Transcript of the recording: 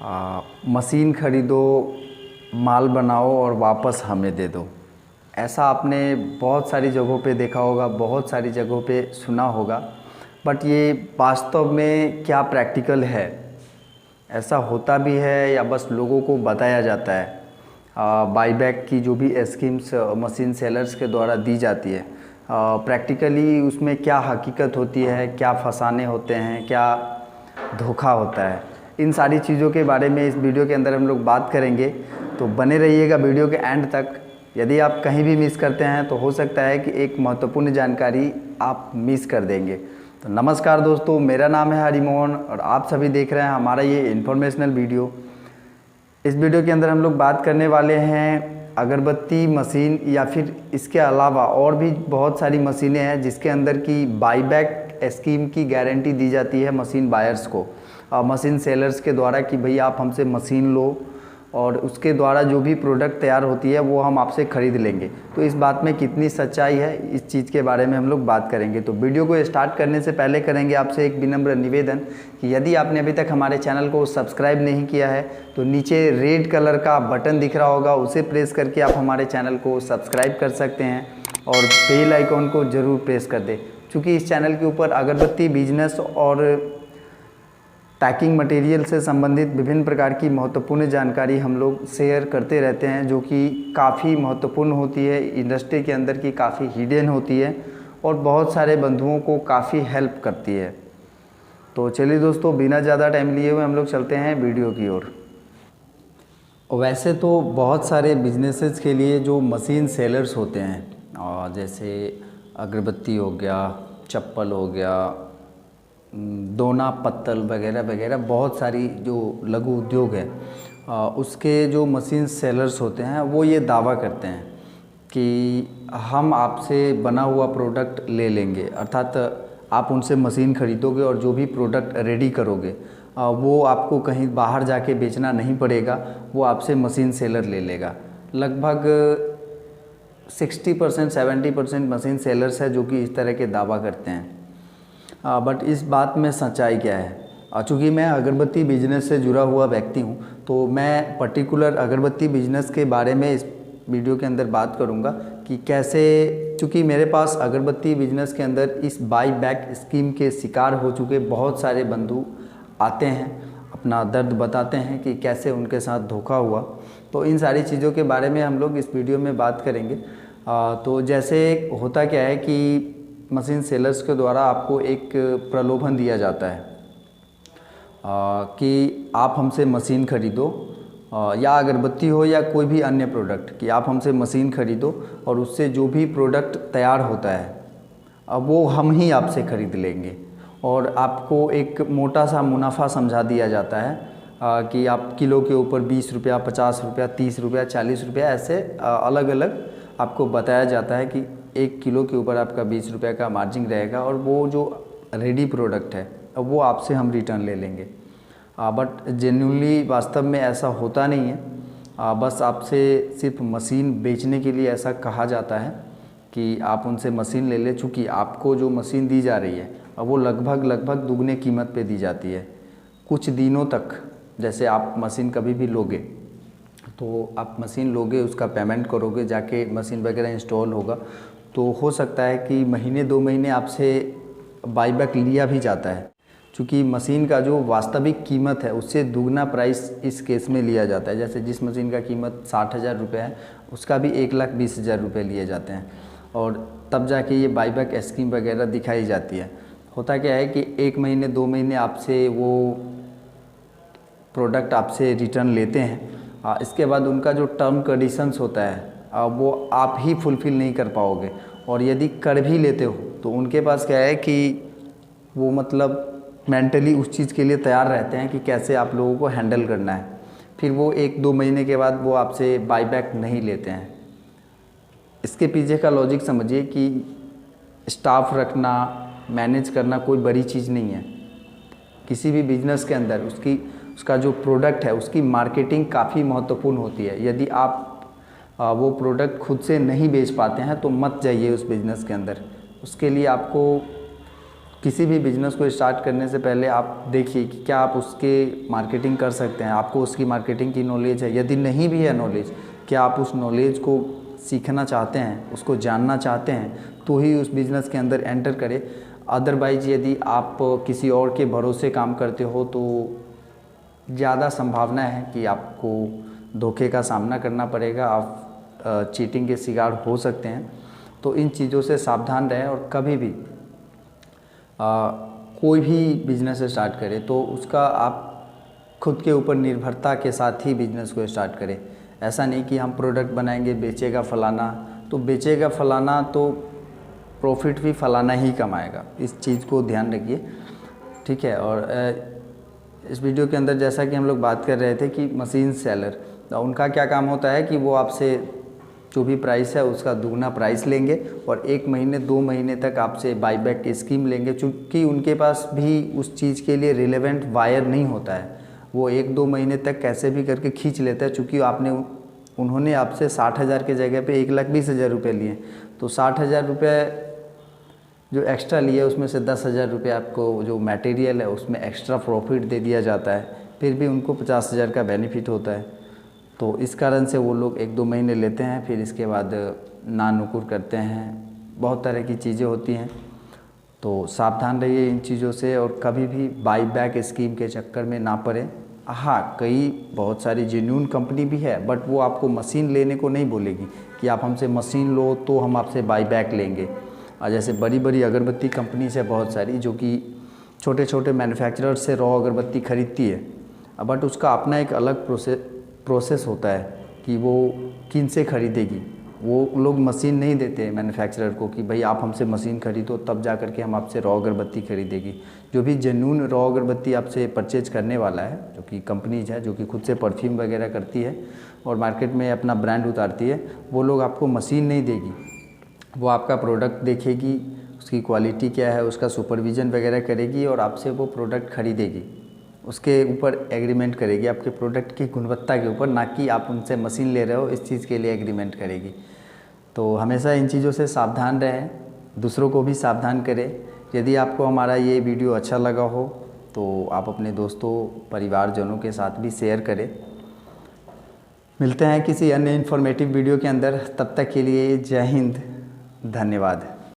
Machine खरीदो, माल बनाओ और वापस हमें दे दो। ऐसा आपने बहुत सारी जगहों पे देखा होगा, बहुत सारी जगहों पे सुना होगा, बट ये वास्तव में क्या प्रैक्टिकल है? ऐसा होता भी है या बस लोगों को बताया जाता है? बाईबैक की जो भी स्कीम्स मशीन सेलर्स के द्वारा दी जाती है, प्रैक्टिकली उसमें क्या हकीकत होती है, क्या फंसाने होते हैं, क्या धोखा होता है, इन सारी चीज़ों के बारे में इस वीडियो के अंदर हम लोग बात करेंगे। तो बने रहिएगा वीडियो के एंड तक। यदि आप कहीं भी मिस करते हैं तो हो सकता है कि एक महत्वपूर्ण जानकारी आप मिस कर देंगे। तो नमस्कार दोस्तों, मेरा नाम है हरिमोहन और आप सभी देख रहे हैं हमारा ये इन्फॉर्मेशनल वीडियो। इस वीडियो के अंदर हम लोग बात करने वाले हैं अगरबत्ती मशीन या फिर इसके अलावा और भी बहुत सारी मशीनें हैं जिसके अंदर की बाईबैक स्कीम की गारंटी दी जाती है मशीन बायर्स को, मशीन सेलर्स के द्वारा कि भाई आप हमसे मशीन लो और उसके द्वारा जो भी प्रोडक्ट तैयार होती है वो हम आपसे ख़रीद लेंगे। तो इस बात में कितनी सच्चाई है, इस चीज़ के बारे में हम लोग बात करेंगे। तो वीडियो को स्टार्ट करने से पहले करेंगे आपसे एक विनम्र निवेदन कि यदि आपने अभी तक हमारे चैनल को सब्सक्राइब नहीं किया है तो नीचे रेड कलर का बटन दिख रहा होगा, उसे प्रेस करके आप हमारे चैनल को सब्सक्राइब कर सकते हैं और बेल आइकॉन को ज़रूर प्रेस कर दें, क्योंकि इस चैनल के ऊपर अगरबत्ती बिजनेस और पैकिंग मटेरियल से संबंधित विभिन्न प्रकार की महत्वपूर्ण जानकारी हम लोग शेयर करते रहते हैं, जो कि काफ़ी महत्वपूर्ण होती है, इंडस्ट्री के अंदर की काफ़ी हिडन होती है और बहुत सारे बंधुओं को काफ़ी हेल्प करती है। तो चलिए दोस्तों, बिना ज़्यादा टाइम लिए हुए हम लोग चलते हैं वीडियो की ओर। वैसे तो बहुत सारे बिजनेसेस के लिए जो मशीन सेलर्स होते हैं, और जैसे अगरबत्ती हो गया, चप्पल हो गया, दोना पत्तल वगैरह वगैरह, बहुत सारी जो लघु उद्योग है उसके जो मशीन सेलर्स होते हैं वो ये दावा करते हैं कि हम आपसे बना हुआ प्रोडक्ट ले लेंगे। अर्थात आप उनसे मशीन ख़रीदोगे और जो भी प्रोडक्ट रेडी करोगे वो आपको कहीं बाहर जाके बेचना नहीं पड़ेगा, वो आपसे मशीन सेलर ले लेगा। लगभग 60% 70% मशीन सेलर्स है जो कि इस तरह के दावा करते हैं। बट इस बात में सच्चाई क्या है? चूँकि मैं अगरबत्ती बिजनेस से जुड़ा हुआ व्यक्ति हूँ तो मैं पर्टिकुलर अगरबत्ती बिजनेस के बारे में इस वीडियो के अंदर बात करूँगा कि कैसे, चूँकि मेरे पास अगरबत्ती बिजनेस के अंदर इस बाईबैक स्कीम के शिकार हो चुके बहुत सारे बंधु आते हैं, अपना दर्द बताते हैं कि कैसे उनके साथ धोखा हुआ। तो इन सारी चीज़ों के बारे में हम लोग इस वीडियो में बात करेंगे। तो जैसे होता क्या है कि मशीन सेलर्स के द्वारा आपको एक प्रलोभन दिया जाता है कि आप हमसे मशीन ख़रीदो, या अगरबत्ती हो या कोई भी अन्य प्रोडक्ट, कि आप हमसे मशीन ख़रीदो और उससे जो भी प्रोडक्ट तैयार होता है वो हम ही आपसे ख़रीद लेंगे और आपको एक मोटा सा मुनाफा समझा दिया जाता है कि आप किलो के ऊपर 20 रुपया, 50 रुपया, 30 रुपया, 40 रुपया, ऐसे अलग अलग आपको बताया जाता है कि 1 किलो के ऊपर आपका 20 रुपये का मार्जिन रहेगा और वो जो रेडी प्रोडक्ट है वो आपसे हम रिटर्न ले लेंगे। बट जेन्युइनली वास्तव में ऐसा होता नहीं है। बस आपसे सिर्फ मशीन बेचने के लिए ऐसा कहा जाता है कि आप उनसे मशीन ले लें, चूँकि आपको जो मशीन दी जा रही है वो लगभग दुगने कीमत पे दी जाती है कुछ दिनों तक। जैसे आप मशीन कभी भी लोगे तो आप मशीन लोगे, उसका पेमेंट करोगे, जाके मशीन वगैरह इंस्टॉल होगा, तो हो सकता है कि महीने 2 महीने आपसे बाईबैक लिया भी जाता है, क्योंकि मशीन का जो वास्तविक कीमत है उससे दुगना प्राइस इस केस में लिया जाता है। जैसे जिस मशीन का कीमत 60,000 रुपये है उसका भी 1,20,000 रुपये लिए जाते हैं और तब जाके ये बाईबैक स्कीम वगैरह दिखाई जाती है। होता क्या है कि 1 महीने 2 महीने आपसे वो प्रोडक्ट आपसे रिटर्न लेते हैं, इसके बाद उनका जो टर्म कंडीशंस होता है वो आप ही फुलफ़िल नहीं कर पाओगे, और यदि कर भी लेते हो तो उनके पास क्या है कि वो मतलब मेंटली उस चीज़ के लिए तैयार रहते हैं कि कैसे आप लोगों को हैंडल करना है। फिर वो 1-2 महीने के बाद वो आपसे बाईबैक नहीं लेते हैं। इसके पीछे का लॉजिक समझिए कि स्टाफ रखना, मैनेज करना कोई बड़ी चीज़ नहीं है। किसी भी बिजनेस के अंदर उसका जो प्रोडक्ट है उसकी मार्केटिंग काफ़ी महत्वपूर्ण होती है। यदि आप वो प्रोडक्ट खुद से नहीं बेच पाते हैं तो मत जाइए उस बिज़नेस के अंदर। उसके लिए आपको किसी भी बिज़नेस को स्टार्ट करने से पहले आप देखिए कि क्या आप उसके मार्केटिंग कर सकते हैं, आपको उसकी मार्केटिंग की नॉलेज है। यदि नहीं भी है नॉलेज, क्या आप उस नॉलेज को सीखना चाहते हैं, उसको जानना चाहते हैं, तो ही उस बिज़नेस के अंदर एंटर करें। अदरवाइज़ यदि आप किसी और के भरोसे काम करते हो तो ज़्यादा संभावना है कि आपको धोखे का सामना करना पड़ेगा, आप चीटिंग के शिकार हो सकते हैं। तो इन चीज़ों से सावधान रहें और कभी भी कोई भी बिज़नेस स्टार्ट करें तो उसका आप खुद के ऊपर निर्भरता के साथ ही बिज़नेस को स्टार्ट करें। ऐसा नहीं कि हम प्रोडक्ट बनाएंगे, बेचेगा फलाना, तो बेचेगा फलाना तो प्रॉफिट भी फलाना ही कमाएगा। इस चीज़ को ध्यान रखिए, ठीक है। और इस वीडियो के अंदर जैसा कि हम लोग बात कर रहे थे कि मशीन सेलर, तो उनका क्या काम होता है कि वो आपसे जो भी प्राइस है उसका दुगना प्राइस लेंगे और 1 महीने 2 महीने तक आपसे बाईबैक की स्कीम लेंगे। चूँकि उनके पास भी उस चीज़ के लिए रिलेवेंट वायर नहीं होता है, वो 1-2 महीने तक कैसे भी करके खींच लेता है। चूँकि उन्होंने आपसे 60,000 की जगह पे 1,20,000 रुपये लिए, तो 60,000 रुपये जो एक्स्ट्रा लिए उसमें से 10,000 रुपये आपको जो मटेरियल है उसमें एक्स्ट्रा प्रॉफिट दे दिया जाता है, फिर भी उनको 50,000 का बेनिफिट होता है। तो इस कारण से वो लोग 1-2 महीने लेते हैं, फिर इसके बाद नानुकुर करते हैं, बहुत तरह की चीज़ें होती हैं। तो सावधान रहिए इन चीज़ों से और कभी भी बाई बैक स्कीम के चक्कर में ना पड़ें। हाँ, बहुत सारी जेन्युइन कंपनी भी है, बट वो आपको मशीन लेने को नहीं बोलेगी कि आप हमसे मशीन लो तो हम आपसे बाई बैक लेंगे। और जैसे बड़ी बड़ी अगरबत्ती कंपनीज है बहुत सारी, जो कि छोटे छोटे मैन्युफैक्चरर से रॉ अगरबत्ती ख़रीदती है, बट उसका अपना एक अलग प्रोसेस होता है कि वो किन से ख़रीदेगी। वो लोग मशीन नहीं देते मैन्युफैक्चरर को कि भाई आप हमसे मशीन ख़रीदो तब जा कर के हम आपसे रॉ अगरबत्ती ख़रीदेगी। जो भी जेन्युइन रॉ अगरबत्ती आपसे परचेज करने वाला है, जो कि कंपनीज है जो कि खुद से परफ्यूम वगैरह करती है और मार्केट में अपना ब्रांड उतारती है, वो लोग आपको मशीन नहीं देगी। वो आपका प्रोडक्ट देखेगी, उसकी क्वालिटी क्या है, उसका सुपरविज़न वगैरह करेगी और आपसे वो प्रोडक्ट ख़रीदेगी। उसके ऊपर एग्रीमेंट करेगी, आपके प्रोडक्ट की गुणवत्ता के ऊपर, ना कि आप उनसे मशीन ले रहे हो इस चीज़ के लिए एग्रीमेंट करेगी। तो हमेशा इन चीज़ों से सावधान रहें, दूसरों को भी सावधान करें। यदि आपको हमारा ये वीडियो अच्छा लगा हो तो आप अपने दोस्तों परिवारजनों के साथ भी शेयर करें। मिलते हैं किसी अन्य इन्फॉर्मेटिव वीडियो के अंदर, तब तक के लिए जय हिंद, धन्यवाद।